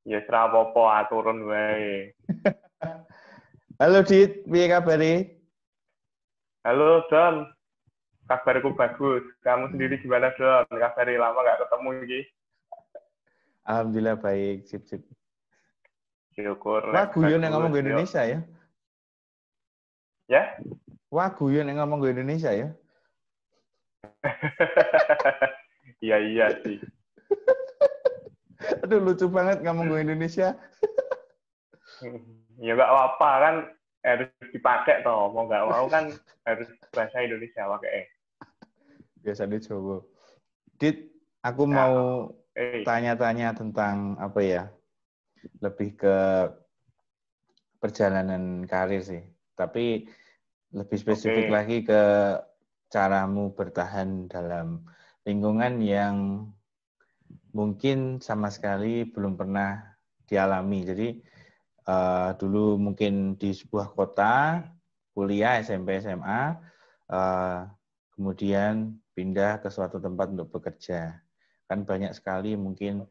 Ya ora apa-apa aturun wae. Halo Dit, piye kabare? Halo Don, kabarku bagus. Kamu sendiri gimana Don? Kabari lama nggak ketemu iki. Alhamdulillah baik, sip. Syukur Wah, nek guyon yang ngomong bagus ke yo. Indonesia ya? Ya? Wah, guyon yang ngomong ke Indonesia ya? Iya sih. Aduh, lucu banget ngomong ke Indonesia. Ya nggak apa-apa kan harus dipakai toh. Mau nggak mau kan harus bahasa Indonesia pakai. Biasa di Jawa. Dit, aku Nah, mau tanya-tanya tentang apa ya? Lebih ke perjalanan karir sih. Tapi lebih spesifik lagi ke caramu bertahan dalam lingkungan yang mungkin sama sekali belum pernah dialami. Jadi dulu mungkin di sebuah kota, kuliah, SMP, SMA, kemudian pindah ke suatu tempat untuk bekerja. Kan banyak sekali mungkin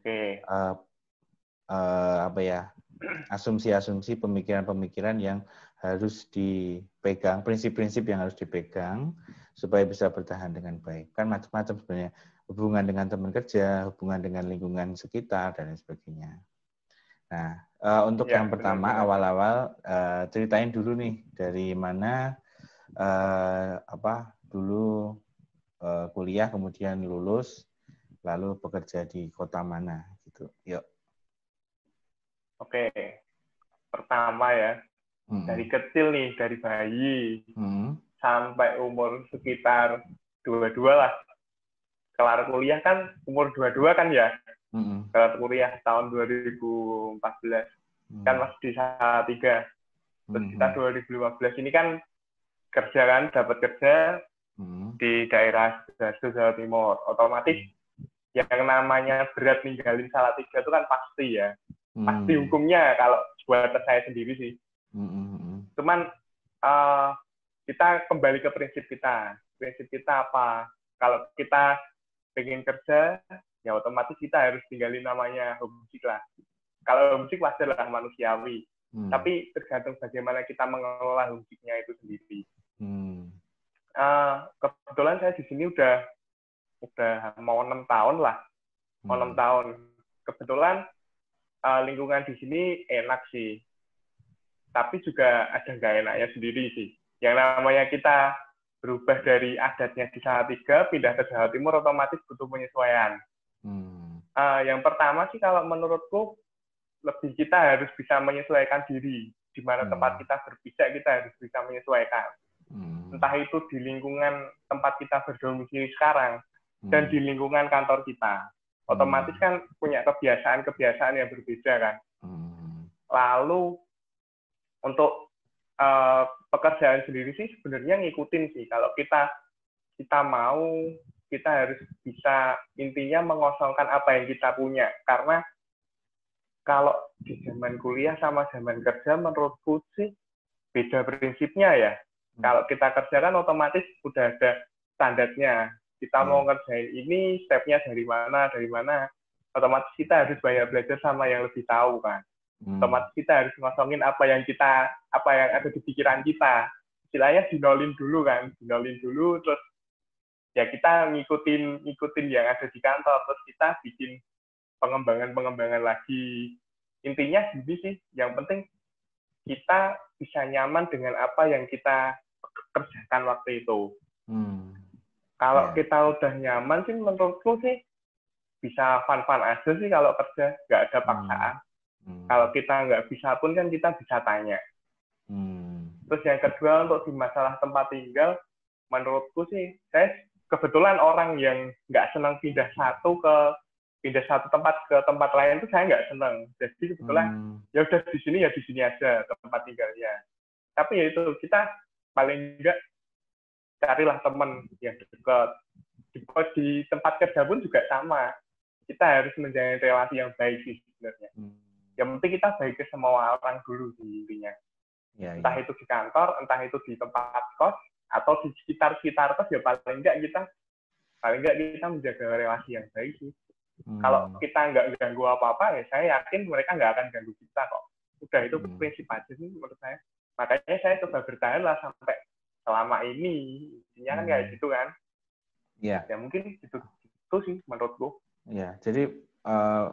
asumsi-asumsi, pemikiran-pemikiran yang harus dipegang, prinsip-prinsip yang harus dipegang supaya bisa bertahan dengan baik. Kan macam-macam sebenarnya, hubungan dengan teman kerja, hubungan dengan lingkungan sekitar, dan lain sebagainya. Nah, untuk ya, yang pertama, awal-awal, ceritain dulu nih, dari mana dulu kuliah, kemudian lulus, lalu bekerja di kota mana, gitu. Yuk. Oke. Pertama ya, dari kecil nih, dari bayi sampai umur sekitar 22 lah. Kelar kuliah kan umur 22 kan ya. Kelar kuliah tahun 2014. Kan masih di S3. Terus kita 2015 ini kan kerja kan, dapat kerja di daerah Jawa Timur. Otomatis yang namanya berat ninggalin Salatiga itu kan pasti ya. Pasti hukumnya kalau buat saya sendiri sih. Cuman kita kembali ke prinsip kita. Prinsip kita apa? Kalau kita pengen kerja, ya otomatis kita harus tinggalin namanya homesick lah. Kalau homesick wajar lah, manusiawi. Tapi tergantung bagaimana kita mengelola homesicknya itu sendiri. Kebetulan saya di sini udah mau 6 tahun lah. Mau 6 tahun. Kebetulan lingkungan di sini enak sih. Tapi juga ada nggak enaknya sendiri sih. Yang namanya kita berubah dari adatnya di Salatiga, pindah ke Jawa Timur, otomatis butuh penyesuaian. Yang pertama sih kalau menurutku, lebih kita harus bisa menyesuaikan diri. Di mana tempat kita berpijak, kita harus bisa menyesuaikan. Entah itu di lingkungan tempat kita berdomisili sekarang, dan di lingkungan kantor kita. Otomatis kan punya kebiasaan-kebiasaan yang berbeda kan. Lalu, untuk pekerjaan sendiri sih sebenarnya ngikutin sih. Kalau kita mau, kita harus bisa intinya mengosongkan apa yang kita punya. Karena kalau di zaman kuliah sama zaman kerja menurutku sih beda prinsipnya ya. Kalau kita kerja kan otomatis udah ada standarnya. Kita mau ngerjain ini, stepnya dari mana. Otomatis kita harus banyak belajar sama yang lebih tahu kan. Otomatis kita harus ngosongin apa yang ada di pikiran kita. Istilahnya dinolin dulu kan, terus ya kita ngikutin yang ada di kantor, terus kita bikin pengembangan lagi. Intinya gini sih, yang penting kita bisa nyaman dengan apa yang kita kerjakan waktu itu. Kalau kita udah nyaman sih menurutku sih bisa fun-fun aja sih kalau kerja, nggak ada paksaan. Kalau kita nggak bisa pun kan kita bisa tanya. Terus yang kedua untuk di masalah tempat tinggal, menurutku sih saya kebetulan orang yang nggak senang pindah satu tempat ke tempat lain itu saya nggak senang. Jadi kebetulan ya udah di sini aja tempat tinggalnya. Tapi ya itu kita paling nggak carilah teman yang dekat. Di tempat kerja pun juga sama. Kita harus menjalin relasi yang baik sih sebenarnya. Yang penting kita baik ke semua orang dulu di intinya. Entah itu di kantor, entah itu di tempat kos, atau di sekitar kos, ya paling nggak kita menjaga relasi yang baik sih. Kalau kita nggak ganggu apa-apa, ya saya yakin mereka nggak akan ganggu kita kok. Udah, itu prinsip aja sih menurut saya. Makanya saya coba bertahan lah sampai selama ini. Intinya kan kayak gitu kan. Ya. Ya mungkin itu sih menurutku. Ya, jadi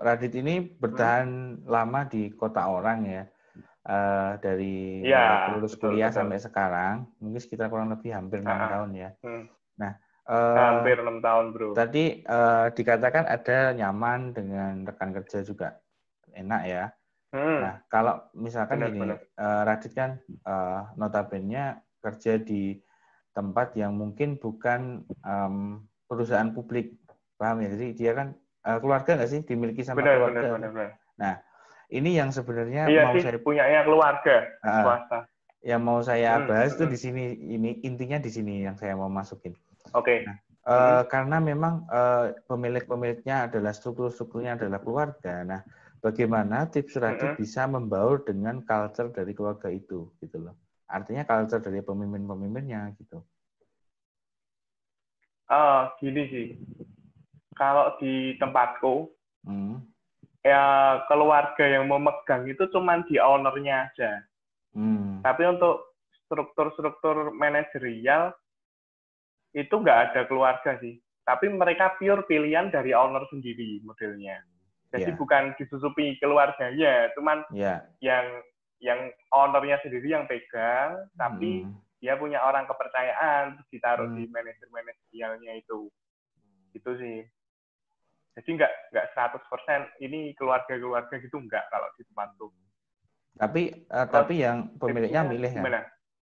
Radit ini bertahan lama di kota orang ya. Dari lulus kuliah betul. sampai sekarang, mungkin sekitar kurang lebih hampir 6 tahun ya. Nah, hampir 6 tahun, Bro. Tadi dikatakan ada nyaman dengan rekan kerja juga enak ya. Nah, kalau misalkan gini, Radit kan notabene kerja di tempat yang mungkin bukan perusahaan publik, paham ya? Jadi dia kan keluarga nggak sih, dimiliki sama keluarga. Benar. Nah, ini yang sebenarnya iya mau sih, saya punyanya keluarga swasta. Yang mau saya bahas itu di sini, ini intinya di sini yang saya mau masukin. Oke. Nah, karena memang pemilik-pemiliknya adalah strukturnya adalah keluarga. Nah, bagaimana tips Radit bisa membaur dengan culture dari keluarga itu, gitu loh. Artinya culture dari pemimpin-pemimpinnya, gitu. Gini sih. Kalau di tempatku, ya keluarga yang memegang itu cuma di ownernya aja. Tapi untuk struktur manajerial itu nggak ada keluarga sih. Tapi mereka pure pilihan dari owner sendiri modelnya. Jadi bukan disusupi keluarganya, cuman yang ownernya sendiri yang pegang, tapi dia punya orang kepercayaan ditaruh di manajerialnya itu. Itu sih. Jadi nggak 100% ini keluarga gitu, nggak kalau di tempatku. Tapi yang pemiliknya milih kan? Gimana?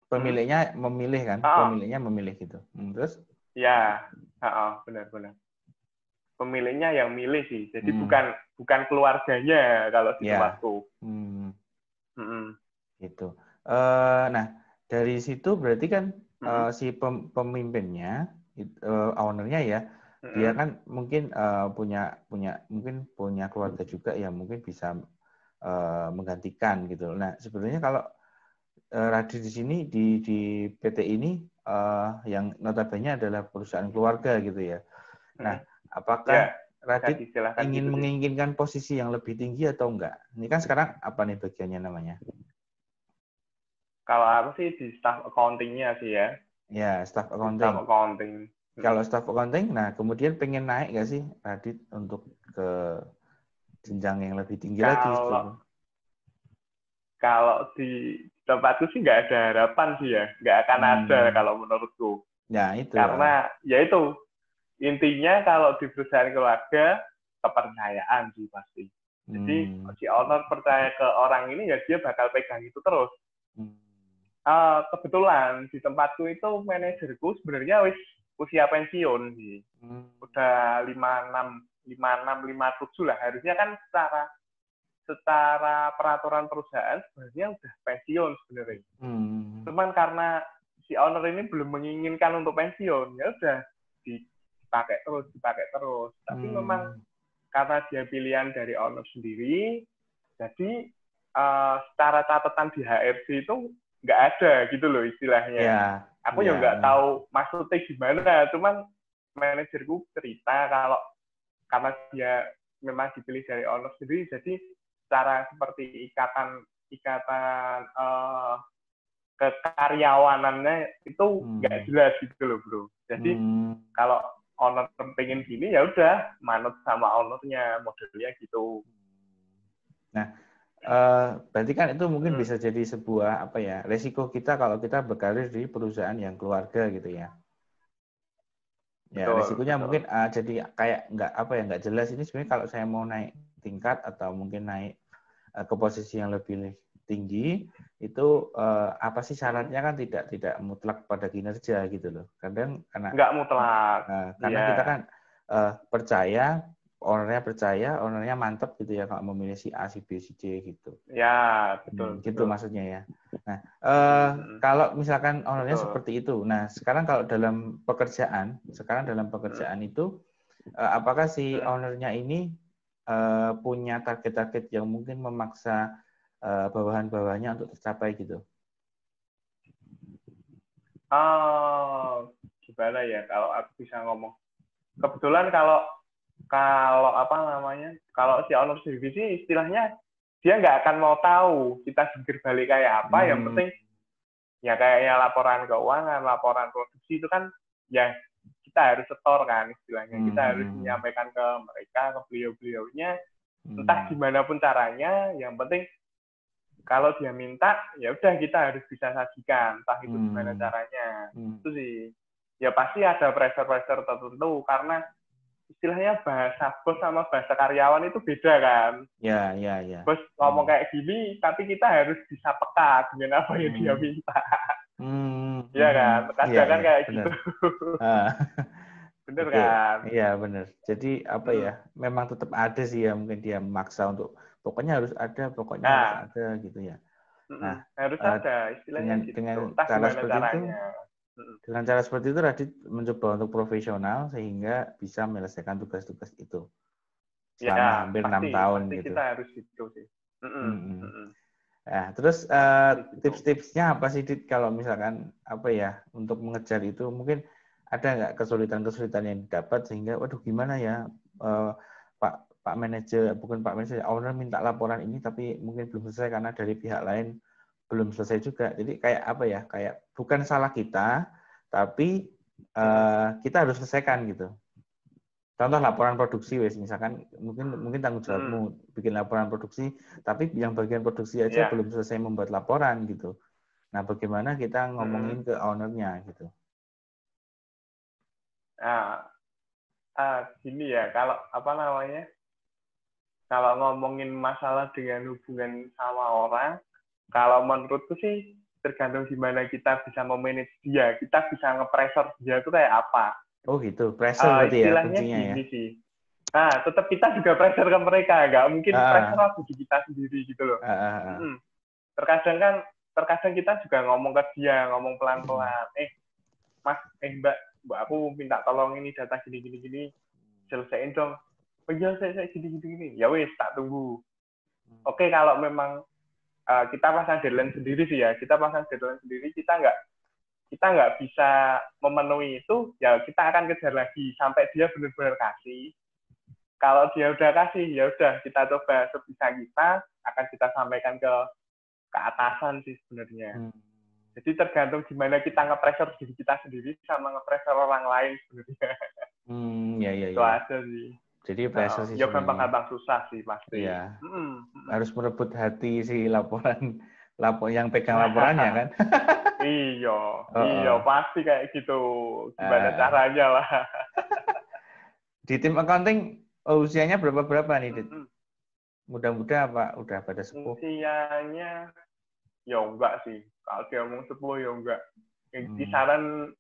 Pemiliknya memilih kan? Pemiliknya memilih gitu. Terus? Ya, benar. Pemiliknya yang milih sih. Jadi bukan keluarganya kalau di tempatku. Gitu. Nah, dari situ berarti kan si pemimpinnya, ownernya ya, dia kan mungkin punya keluarga juga yang mungkin bisa menggantikan gitu. Nah, sebenarnya kalau Radit di sini di PT ini yang notabene adalah perusahaan keluarga gitu ya. Nah, apakah Radit ingin gitu menginginkan posisi yang lebih tinggi atau enggak? Ini kan sekarang apa nih bagiannya namanya? Kalau aku sih di staff accounting-nya sih ya. Ya, staff accounting. Staff accounting. Kalau staff accounting, nah kemudian pengen naik nggak sih Radit untuk ke jenjang yang lebih tinggi lagi? Kalau di tempatku sih nggak ada harapan sih ya, nggak akan ada kalau menurutku. Ya itu. Karena ya itu intinya kalau di perusahaan keluarga kepercayaan sih pasti. Jadi si owner percaya ke orang ini ya dia bakal pegang itu terus. Kebetulan di tempatku itu manajerku sebenarnya usia pensiun sih. Udah 56, 57 lah. Harusnya kan secara peraturan perusahaan sebenarnya udah pensiun sebenarnya. Cuman karena si owner ini belum menginginkan untuk pensiun, ya udah dipakai terus. Tapi memang karena dia pilihan dari owner sendiri, jadi secara catatan di HRC itu nggak ada gitu loh istilahnya. Aku ya nggak tahu maksudnya gimana, cuman manajerku cerita kalau karena dia memang dipilih dari owner sendiri, jadi secara seperti ikatan kekaryawanannya itu nggak jelas gitu loh bro. Jadi kalau owner pengen gini ya udah manut sama ownernya, modelnya gitu. Nah, berarti kan itu mungkin bisa jadi sebuah resiko kita kalau kita berkarir di perusahaan yang keluarga gitu ya. Ya, risikonya mungkin jadi kayak nggak jelas ini sebenarnya kalau saya mau naik tingkat atau mungkin naik ke posisi yang lebih tinggi itu apa sih syaratnya kan tidak mutlak pada kinerja gitu loh. Kadang karena nggak mutlak. Karena kita kan ownernya mantap gitu ya kalau memilih si A, si B, si C gitu. Ya, betul. Gitu maksudnya ya. Nah, kalau misalkan ownernya seperti itu, nah sekarang dalam pekerjaan itu, apakah si ownernya ini punya target-target yang mungkin memaksa bawahan-bawahannya untuk tercapai gitu? Gimana ya kalau aku bisa ngomong? Kebetulan kalau kalau apa namanya, kalau si owner sendiri sih istilahnya dia nggak akan mau tahu kita jungkir balik kayak apa. Yang penting ya kayaknya laporan keuangan, laporan produksi itu kan ya kita harus setor kan istilahnya. Kita harus menyampaikan ke mereka, ke beliau-beliaunya, entah gimana pun caranya. Yang penting kalau dia minta, ya udah kita harus bisa sajikan, entah itu gimana caranya. Itu sih. Ya pasti ada pressure-pressure tertentu karena istilahnya bahasa bos sama bahasa karyawan itu beda kan. Ya. Bos ngomong kayak gini, tapi kita harus bisa peka dengan apa yang dia minta. Iya kan? Kadang kan kayak bener. gitu. Bener kan? Iya bener. Jadi apa ya? Memang tetap ada sih ya, mungkin dia memaksa untuk pokoknya harus ada, harus ada gitu ya. Nah, harus ada istilahnya dengan entah cara gimana seperti caranya. Dengan cara seperti itu Radit mencoba untuk profesional sehingga bisa menyelesaikan tugas-tugas itu selama hampir 6 tahun pasti gitu. Kita harus itu sih. Nah, terus tips-tipsnya apa sih Dit kalau misalkan apa ya untuk mengejar itu, mungkin ada nggak kesulitan-kesulitan yang didapat sehingga waduh gimana ya Pak manajer, bukan Pak manajer, owner minta laporan ini tapi mungkin belum selesai karena dari pihak lain belum selesai juga. Jadi kayak apa ya? Kayak bukan salah kita, tapi kita harus selesaikan gitu. Contoh laporan produksi, wes misalkan mungkin tanggung jawabmu bikin laporan produksi, tapi yang bagian produksi aja belum selesai membuat laporan gitu. Nah, bagaimana kita ngomongin ke ownernya gitu? Gini ya, kalau apa namanya? Kalau ngomongin masalah dengan hubungan sama orang, kalau menurutku sih tergantung gimana kita bisa memanage dia, kita bisa nge-pressure dia itu kayak apa. Oh gitu, pressure berarti ya kuncinya gini ya. Sih. Nah, tetap kita juga pressure ke mereka, nggak mungkin pressure aku di kita sendiri gitu loh. Terkadang kita juga ngomong ke dia, ngomong pelan-pelan. Mas, Mbak, aku minta tolong ini data gini, selesaiin dong. Oh iya, saya gini. Ya wes, tak tunggu. Oke, kalau memang kita pasang deadline sendiri sih ya, kita nggak bisa memenuhi itu, ya kita akan kejar lagi sampai dia benar-benar kasih. Kalau dia udah kasih, ya udah kita coba sebisa kita, akan kita sampaikan ke atasan sih sebenarnya. Jadi tergantung gimana kita nge-pressure diri kita sendiri sama nge-pressure orang lain sebenarnya. Itu aja sih. Jadi pressure sih ya gampang-gampang susah sih pasti. Iya. Harus merebut hati si lapor yang pegang laporannya kan. Iya, pasti kayak gitu. Gimana caranya lah. Di tim accounting usianya berapa nih, Dit? Muda-muda apa udah pada sepuh? Usianya ya enggak sih. Kalau dia ngomong sepuh ya enggak. Kisaran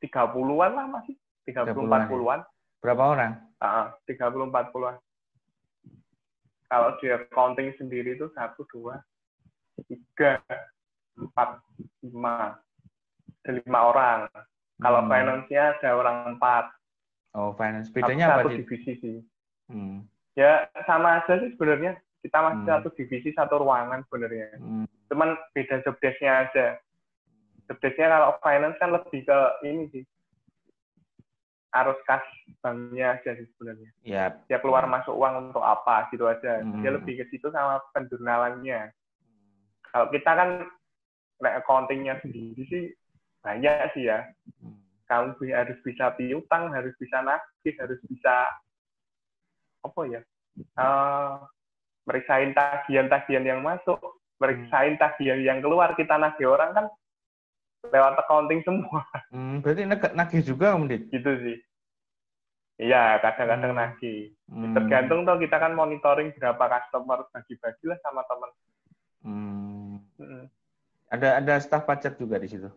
30-an lah masih. 30-40-an. Berapa orang? 30-40-an. Kalau dia accounting sendiri itu 1, 2, 3, 4, 5. Ada 5 orang. Kalau finance-nya ada orang 4. Oh, finance. Bedanya apa sih? Satu divisi sih. Ya sama aja sih sebenarnya. Kita masih satu divisi, satu ruangan sebenarnya. Cuman beda job desk-nya aja. Job desk-nya kalau finance kan lebih ke ini sih. Arus kas banknya aja sih sebenarnya. Dia keluar masuk uang untuk apa gitu aja. Dia lebih ke situ sama penjurnalannya. Kalau kita kan accounting-nya sendiri sih banyak sih ya. Kamu harus bisa piutang, harus bisa nagih, harus bisa apa ya? Meriksain tagihan-tagihan yang masuk, meriksain tagihan yang keluar. Kita nagih orang kan lewat accounting semua. Berarti nagih juga, Om Dit? Gitu sih. Iya, kadang-kadang nagih. Tergantung tuh kita kan monitoring berapa customer, bagi-bagi lah sama teman. Ada staf pajak juga di situ?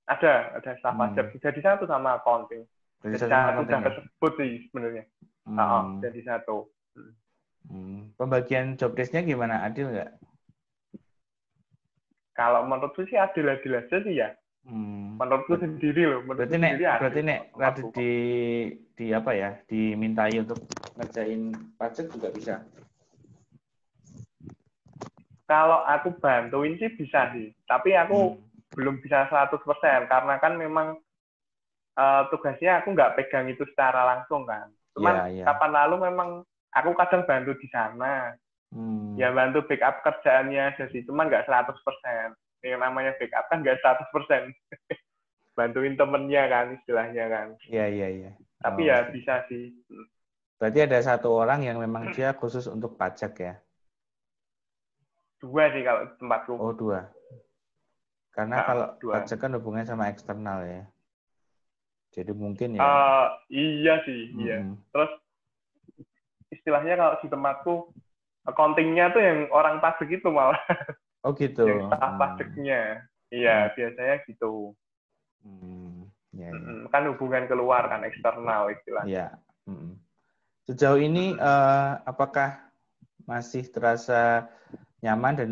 Ada staf pajak. Jadi satu sama accounting. Jadi satu sudah tersebut sih sebenarnya. Jadi satu. Pembagian job desk-nya gimana? Adil nggak? Kalau menurutku sih adil-adil aja sih ya. Menurutku sendiri loh. Berarti nek Radit di apa ya? Dimintai untuk ngerjain pajak juga bisa? Kalau aku bantuin sih bisa sih. Tapi aku belum bisa 100% karena kan memang tugasnya aku nggak pegang itu secara langsung kan. Cuman kapan lalu memang aku kadang bantu di sana. Ya bantu backup kerjaannya aja sih, cuman nggak 100%. Yang namanya backup kan nggak 100%. Bantuin temennya kan, istilahnya kan. Iya. Tapi ya bisa sih. Berarti ada satu orang yang memang dia khusus untuk pajak ya? 2 sih kalau di tempatku. Oh 2. Karena kalau pajak kan hubungannya sama eksternal ya. Jadi mungkin ya. Iya sih, iya. Terus istilahnya kalau di tempatku accounting-nya tuh yang orang pajak itu malah. Oh gitu. Yang staf pajaknya. Iya, biasanya gitu. Ya. Kan hubungan keluar kan, eksternal istilahnya. Iya. Sejauh ini apakah masih terasa nyaman dan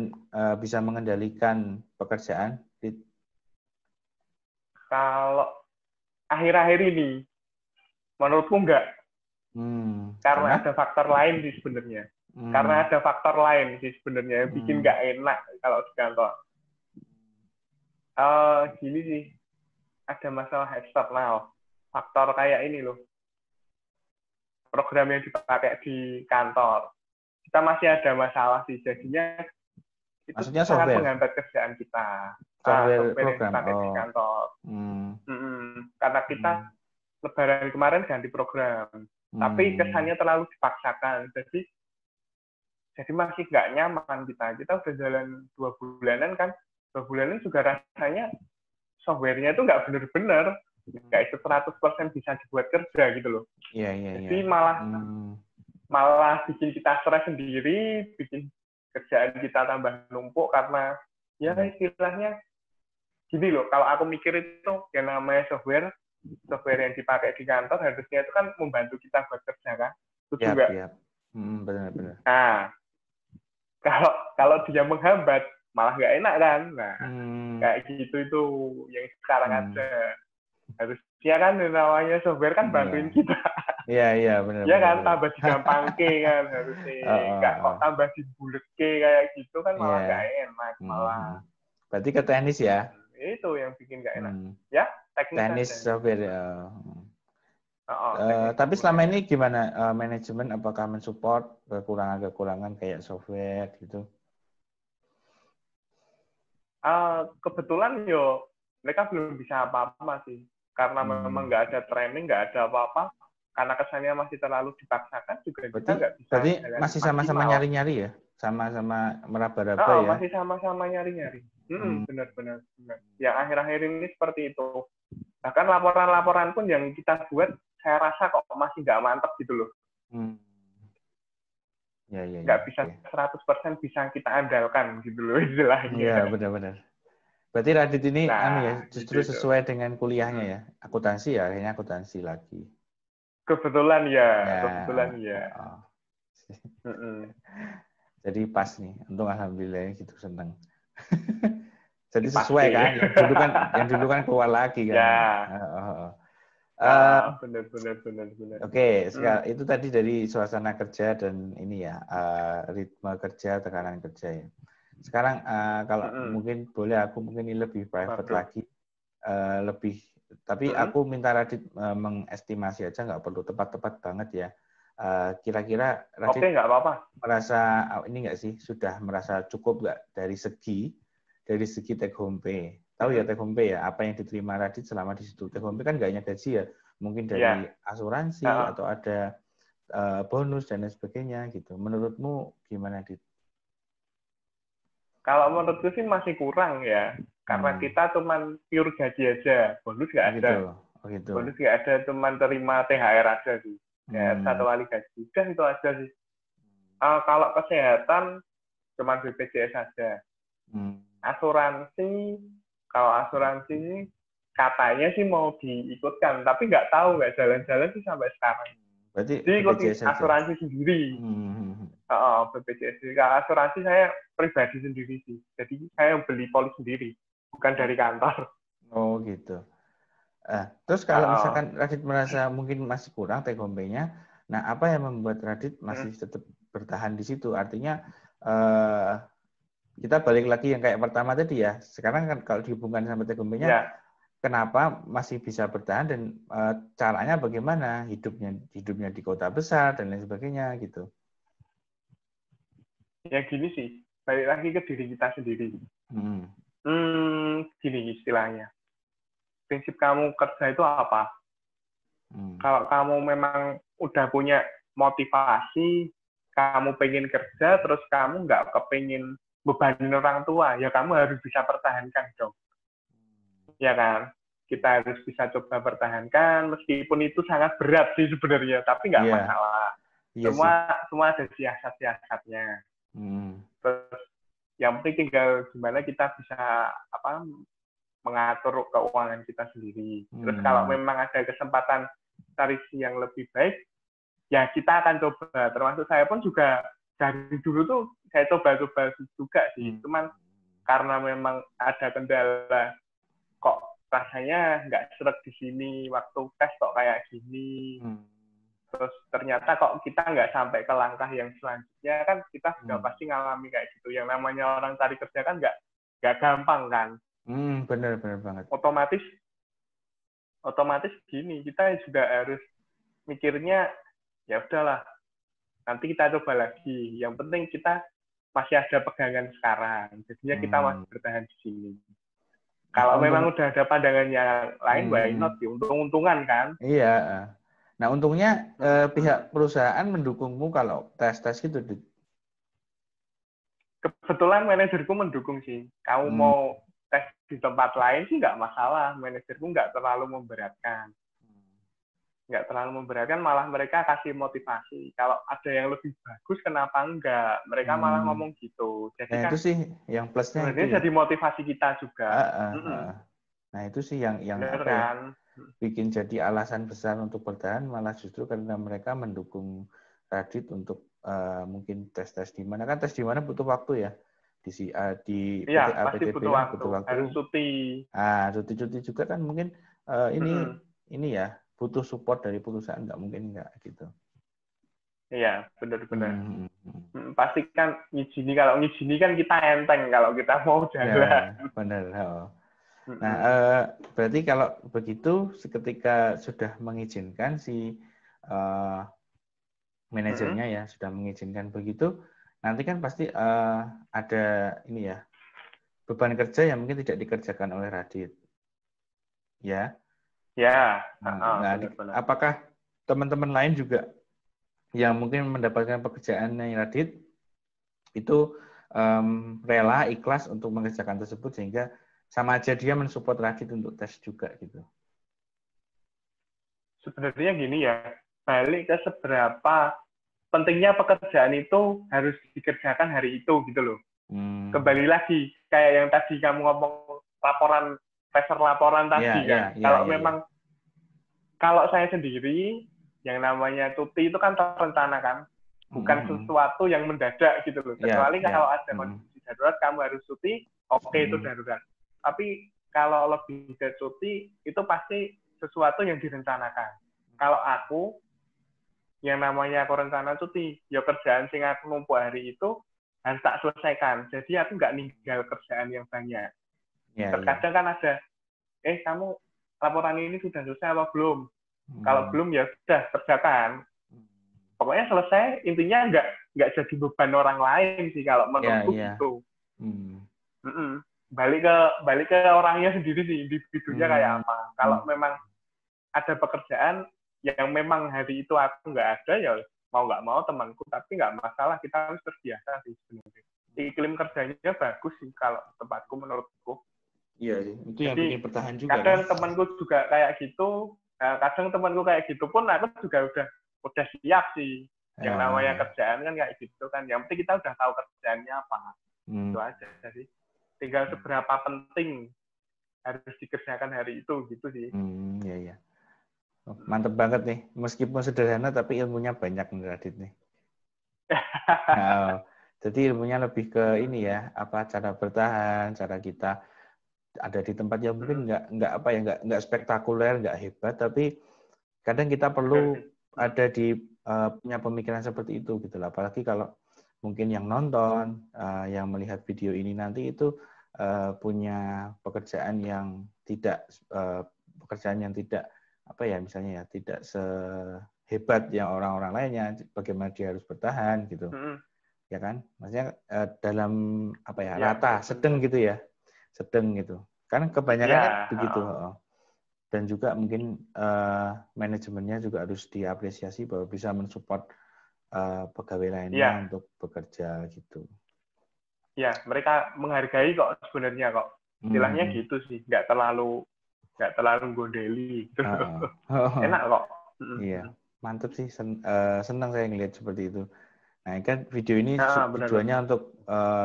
bisa mengendalikan pekerjaan? Kalau akhir-akhir ini, menurutku enggak. Karena ada faktor lain sih sebenarnya. Karena ada faktor lain sih sebenarnya yang bikin nggak enak kalau di kantor. Gini sih, ada masalah eksternal. Faktor kayak ini loh. Program yang dipakai di kantor. Kita masih ada masalah sih. Jadinya itu maksudnya sangat software? Menghambat kerjaan kita. Software Software program. yang dipakai di kantor. Karena kita Lebaran kemarin ganti program. Tapi kesannya terlalu dipaksakan. Jadi masih nggak nyaman kita. Kita udah jalan 2 bulanan kan. 2 bulanan juga rasanya software-nya itu nggak benar-benar. Nggak itu 100% bisa dibuat kerja gitu loh. Iya. Jadi malah bikin kita stres sendiri, bikin kerjaan kita tambah numpuk karena ya istilahnya gini loh. Kalau aku mikir itu yang namanya software yang dipakai di kantor harusnya itu kan membantu kita buat kerja kan. Itu juga. Benar. Nah, kalau dia menghambat malah nggak enak kan. Nah, kayak gitu itu yang sekarang ada. Harusnya kan namanya software kan bantuin kita. Iya, benar. Ya kan, tambah digampangke kan harusnya. Nggak kok tambah dibuleke kayak gitu kan malah nggak enak. Malah. Berarti ke teknis ya? Itu yang bikin nggak enak. Ya, teknis software. Tapi selama ini gimana manajemen? Apakah mensupport kekurangan kayak software gitu? Kebetulan mereka belum bisa apa-apa sih. Karena memang nggak ada training, nggak ada apa-apa. Karena kesannya masih terlalu dipaksakan juga kita nggak bisa. Berarti masih sama-sama nyari-nyari ya? Sama-sama meraba-raba ya? Masih sama-sama nyari-nyari. Benar. Yang akhir-akhir ini seperti itu. Bahkan laporan-laporan pun yang kita buat, saya rasa kok masih nggak mantap gitu loh. Nggak bisa 100% bisa kita andalkan gitu loh istilahnya. Iya, benar. Berarti Radit ini justru gitu. Sesuai dengan kuliahnya ya? Akuntansi ya, akhirnya akuntansi lagi. Kebetulan ya. Jadi pas nih, untung alhamdulillah gitu seneng. Jadi sesuai kan, yang dulu kan keluar lagi kan. Benar. Oke, itu tadi dari suasana kerja dan ini ya, ritme kerja, tekanan kerja ya. Sekarang kalau mungkin boleh aku mungkin ini lebih private lagi, tapi aku minta Radit mengestimasi aja, nggak perlu tepat-tepat banget ya. Kira-kira Radit nggak apa-apa. Merasa ini nggak sih, sudah merasa cukup nggak dari segi take home pay? Tahu ya take home pay ya, apa yang diterima Radit selama di situ. Take home pay kan nggak hanya gaji ya, mungkin dari asuransi atau ada bonus dan lain sebagainya gitu. Menurutmu gimana, Dit? Kalau menurutku sih masih kurang ya, karena kita cuman pure gaji aja, bonus nggak ada. Gitu. Bonus nggak ada, cuman terima THR aja sih. THR 1 kali gaji, udah itu aja sih. Kalau kesehatan cuman BPJS saja. Asuransi, kalau asuransi katanya sih mau diikutkan, tapi nggak tahu, nggak jalan-jalan sih sampai sekarang. Berarti diikuti asuransi sendiri. BPJS. Kalau asuransi saya pribadi sendiri sih. Jadi saya beli polis sendiri, bukan dari kantor. Oh gitu. Terus kalau misalkan Radit merasa mungkin masih kurang take home pay-nya, nah apa yang membuat Radit masih tetap bertahan di situ? Artinya kita balik lagi yang kayak pertama tadi ya. Sekarang kan kalau dihubungkan sama take home pay-nya, kenapa masih bisa bertahan dan caranya bagaimana hidupnya di kota besar dan lain sebagainya gitu. Ya gini sih, balik lagi ke diri kita sendiri. Gini istilahnya. Prinsip kamu kerja itu apa? Kalau kamu memang udah punya motivasi, kamu pengen kerja, terus kamu nggak kepingin bebanin orang tua, ya kamu harus bisa pertahankan dong. Ya kan? Kita harus bisa coba pertahankan, meskipun itu sangat berat sih sebenarnya, tapi nggak masalah. Semua ada siasat-siasatnya. Terus yang penting tinggal gimana kita bisa mengatur keuangan kita sendiri. Terus kalau memang ada kesempatan tarisi yang lebih baik, ya kita akan coba. Termasuk saya pun juga dari dulu tuh saya coba-coba juga sih. Cuman karena memang ada kendala, kok rasanya nggak seret di sini, waktu tes kok kayak gini. Terus ternyata kok kita nggak sampai ke langkah yang selanjutnya, kan kita sudah pasti ngalami kayak gitu. Yang namanya orang cari kerja kan nggak gampang kan. Benar banget. Otomatis gini, kita juga harus mikirnya ya udahlah, nanti kita coba lagi. Yang penting kita masih ada pegangan sekarang, jadinya kita masih bertahan di sini. Kalau memang udah ada pandangan yang lain, why not? Untung-untungan kan? Iya. Nah untungnya pihak perusahaan mendukungmu kalau tes gitu. Kebetulan manajerku mendukung sih. Kamu mau tes di tempat lain sih nggak masalah. Manajerku nggak terlalu memberatkan. Malah mereka kasih motivasi. Kalau ada yang lebih bagus, kenapa enggak? Mereka malah ngomong gitu. Jadi nah, kan itu sih yang plusnya itu. Jadi motivasi kita juga. Nah itu sih yang kan? Bikin jadi alasan besar untuk bertahan, malah justru karena mereka mendukung Radit untuk mungkin tes di mana, kan tes di mana butuh waktu ya, di PT APTB butuh waktu, harus cuti. Cuti juga kan mungkin ini ya butuh support dari perusahaan, nggak mungkin nggak gitu. Iya, benar-benar. Pasti kan kalau ngizini kan kita enteng kalau kita mau jalan. Ya, benar. Nah, berarti kalau begitu, ketika sudah mengizinkan si manajernya ya, sudah mengizinkan begitu, nanti kan pasti ada ini ya, beban kerja yang mungkin tidak dikerjakan oleh Radit. Ya. Ya. Benar. Apakah teman-teman lain juga yang mungkin mendapatkan pekerjaan yang Radit itu rela, ikhlas untuk mengerjakan tersebut, sehingga sama aja dia mensupport Radit untuk tes juga gitu? Sebenarnya gini ya, balik ke seberapa pentingnya pekerjaan itu harus dikerjakan hari itu gitu loh. Kembali lagi kayak yang tadi kamu ngomong pressure laporan tadi kan. Kalau saya sendiri yang namanya cuti itu kan terencana kan, bukan sesuatu yang mendadak gitu loh. Kecuali kalau ada kondisi darurat kamu harus cuti, oke, itu darurat. Tapi kalau lebih ke cuti itu pasti sesuatu yang direncanakan. Kalau aku yang namanya aku rencana cuti, ya kerjaan sing aku numpuk hari itu harus tak selesaikan. Jadi aku nggak ninggal kerjaan yang banyak. Terkadang kan ada, kamu laporan ini sudah selesai apa belum? Kalau belum ya sudah kerjakan. Pokoknya selesai, intinya nggak jadi beban orang lain sih kalau menurutku gitu. Balik ke orangnya sendiri sih, individunya kayak apa. Kalau memang ada pekerjaan yang memang hari itu aku nggak ada, ya mau nggak mau temanku, tapi nggak masalah, kita harus terbiasa sih sebenarnya. Iklim kerjanya bagus sih kalau tempatku menurutku. Iya, itu yang bikin bertahan juga. Kadang temanku juga kayak gitu, pun aku juga udah siap sih. Yang namanya kerjaan kan kayak gitu kan. Yang penting kita udah tahu kerjaannya apa. Itu aja sih. Tinggal seberapa penting harus dikerjakan hari itu gitu sih. Iya. Mantep banget nih. Meskipun sederhana tapi ilmunya banyak nih Radit nih. Jadi ilmunya lebih ke ini ya, cara bertahan, cara kita ada di tempat yang mungkin nggak spektakuler, nggak hebat, tapi kadang kita perlu ada di punya pemikiran seperti itu gitu lah. Apalagi kalau mungkin yang nonton, yang melihat video ini nanti itu punya pekerjaan yang tidak apa ya misalnya ya tidak sehebat yang orang-orang lainnya, bagaimana dia harus bertahan gitu. Ya kan? Maksudnya dalam apa ya, rata, sedang gitu ya. Sedang gitu. Kan kebanyakan kan begitu. Dan juga mungkin manajemennya juga harus diapresiasi bahwa bisa mensupport pegawai lainnya untuk bekerja gitu. Ya, mereka menghargai kok sebenarnya kok. Istilahnya gitu sih, nggak terlalu gondeli gitu. Enak kok. Iya, mantep sih. Senang saya ngelihat seperti itu. Nah, kan video ini tujuannya untuk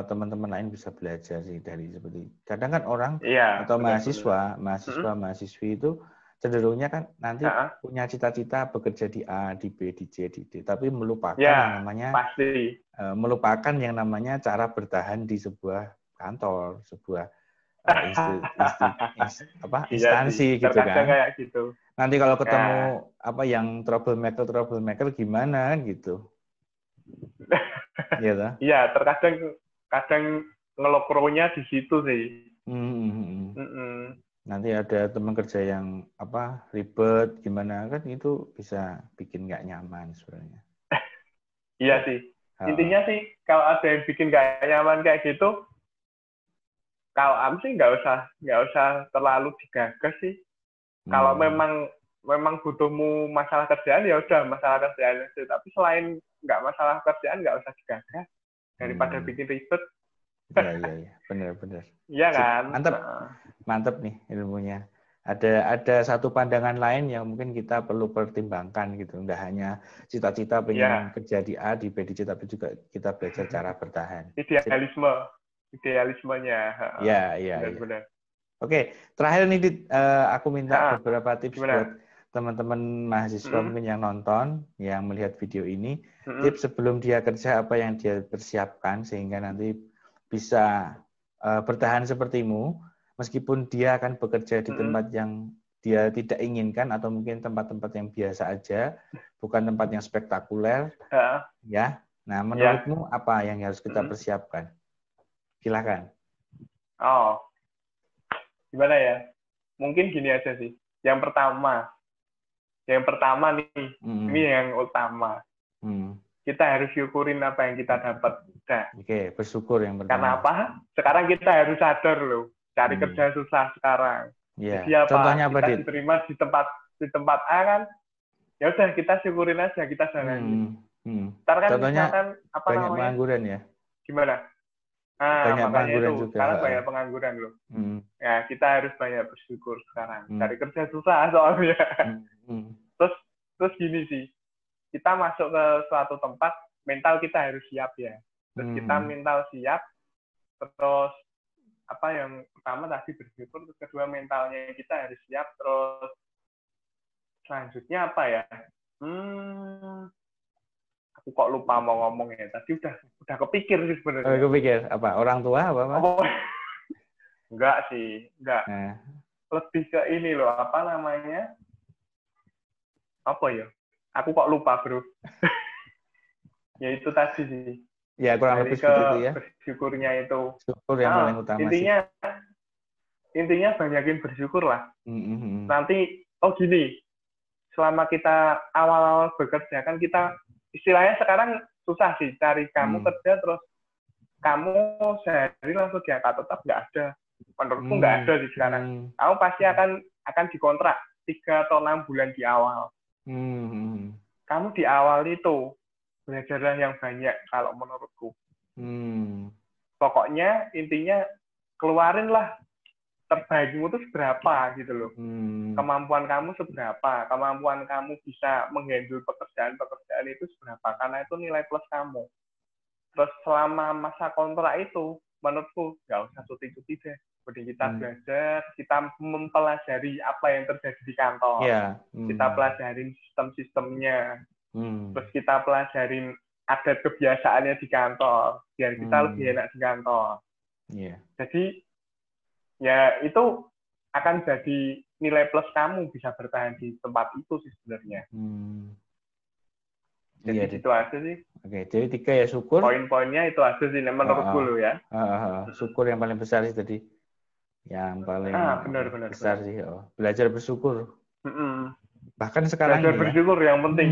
teman-teman lain bisa belajar sih dari seperti. Kadang kan orang atau mahasiswa-mahasiswi itu cenderungnya kan nanti punya cita-cita bekerja di A, di B, di C, di D, tapi melupakan yang namanya melupakan yang namanya cara bertahan di sebuah kantor, sebuah instansi gitu kan. Kayak gitu. Nanti kalau ketemu apa yang troublemaker gimana kan gitu. Iya, terkadang ngelokronya di situ sih. Nanti ada teman kerja yang apa ribet gimana kan itu bisa bikin nggak nyaman sebenarnya. Iya sih. Intinya sih kalau ada yang bikin nggak nyaman kayak gitu, kalau aku sih nggak usah terlalu digagas sih. Kalau memang butuhmu masalah kerjaan ya udah masalah kerjaan itu. Tapi selain nggak masalah kerjaan nggak usah digagas daripada bikin ribet. Iya, benar. Iya kan. Mantap nih ilmunya. Ada satu pandangan lain yang mungkin kita perlu pertimbangkan gitu. Nggak hanya cita-cita pengen kerja di A, di B, di C, tapi juga kita belajar cara bertahan. Idealismenya. Iya. Benar. Oke, terakhir nih aku minta beberapa tips buat teman-teman mahasiswa mungkin yang nonton, yang melihat video ini. Tips sebelum dia kerja apa yang dia persiapkan sehingga nanti bisa bertahan sepertimu, meskipun dia akan bekerja di tempat yang dia tidak inginkan atau mungkin tempat-tempat yang biasa aja, bukan tempat yang spektakuler, ya. Nah, menurutmu apa yang harus kita persiapkan? Silakan. Gimana ya? Mungkin gini aja sih. Yang pertama nih, ini yang utama. Kita harus syukurin apa yang kita dapat. Oke, bersyukur yang pertama. Karena apa? Sekarang kita harus sadar loh, cari kerja susah sekarang. Yeah. Jadi apa? Contohnya apa, kita diterima di tempat A kan, ya udah kita syukurin aja, kita jalanin. Ntar kan contohnya misalkan apa banyak namanya? Pengangguran ya? Gimana? Banyak pengangguran itu, juga. Sekarang banyak pengangguran loh. Ya kita harus banyak bersyukur sekarang. Cari kerja susah soalnya. Terus gini sih, kita masuk ke suatu tempat, mental kita harus siap ya. Terus kita mental siap, terus apa yang pertama tadi bersyukur, terus kedua mentalnya kita harus siap, terus selanjutnya apa ya? Aku kok lupa mau ngomong ya. Tadi udah kepikir sih sebenarnya. Kepikir apa? Orang tua apa? Enggak sih, enggak. Lebih ke ini loh, apa namanya? Apa ya? Aku kok lupa, Bro. Ya itu tadi sih. Ya, kurang lebih seperti itu ya. Bersyukurnya itu. Syukur yang paling utama Intinya banyakin bersyukur lah. Nanti, gini. Selama kita awal-awal bekerja, kan kita istilahnya sekarang susah sih cari kamu kerja terus kamu sehari langsung diangkat tetap, nggak ada. Menurutku nggak ada sih sekarang. Kamu pasti akan dikontrak 3 atau 6 bulan di awal. Kamu di awal itu belajarlah yang banyak kalau menurutku. Pokoknya intinya keluarinlah terbaikmu itu seberapa gitu loh. Kemampuan kamu seberapa, kemampuan kamu bisa menghandle pekerjaan itu seberapa, karena itu nilai plus kamu. Terus selama masa kontrak itu, menurutku nggak usah cuti-cuti deh. Jadi kita belajar, kita mempelajari apa yang terjadi di kantor. Kita pelajarin sistem-sistemnya. Terus kita pelajarin adat kebiasaannya di kantor, biar kita lebih enak di kantor. Jadi ya itu akan jadi nilai plus kamu bisa bertahan di tempat itu sih sebenarnya. Jadi Iya, gitu aja sih. Oke, jadi 3 ya syukur. Poin-poinnya itu aja sih menurutku lo ya. Syukur yang paling besar sih tadi. Yang paling Benar. besar sih. Belajar bersyukur. Bahkan sekarang Belajar ini ya. bersyukur yang penting.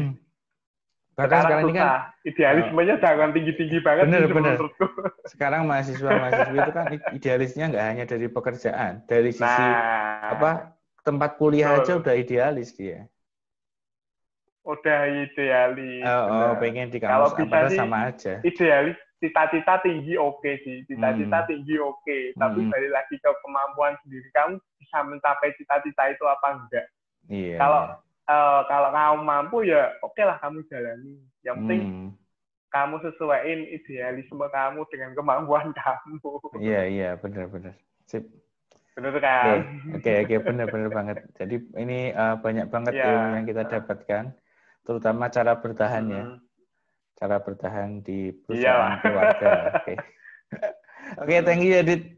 Bahkan sekarang ini kan idealismenya jangan tinggi-tinggi banget sih menurutku. Sekarang mahasiswa-mahasiswi itu kan idealisnya nggak hanya dari pekerjaan, dari sisi tempat kuliah aja udah idealis dia. Udah idealis. Pengen di Kalau kampus bisa apa sih sama aja. idealis, cita-cita tinggi oke sih. Cita-cita tinggi oke. Tapi balik lagi ke kemampuan sendiri. Kamu bisa mencapai cita-cita itu apa enggak? Iya. Kalau kamu mampu ya oke lah kamu jalani. Yang penting kamu sesuaiin idealisme kamu dengan kemampuan kamu. Iya, benar. Sip. Benar kan? Oke, benar banget. Jadi ini banyak banget ilmu yang kita dapatkan, terutama cara bertahan ya. Cara bertahan di perusahaan keluarga. Oke, thank you Adit.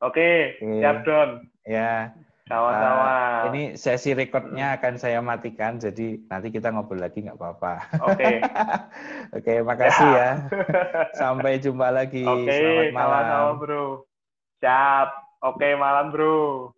Oke, siap Don. Ya. Sama-sama. Ini sesi recordnya akan saya matikan, jadi nanti kita ngobrol lagi nggak apa-apa. Oke, makasih ya. Sampai jumpa lagi. Selamat malam. Sama-sama bro. Siap. Oke, malam bro.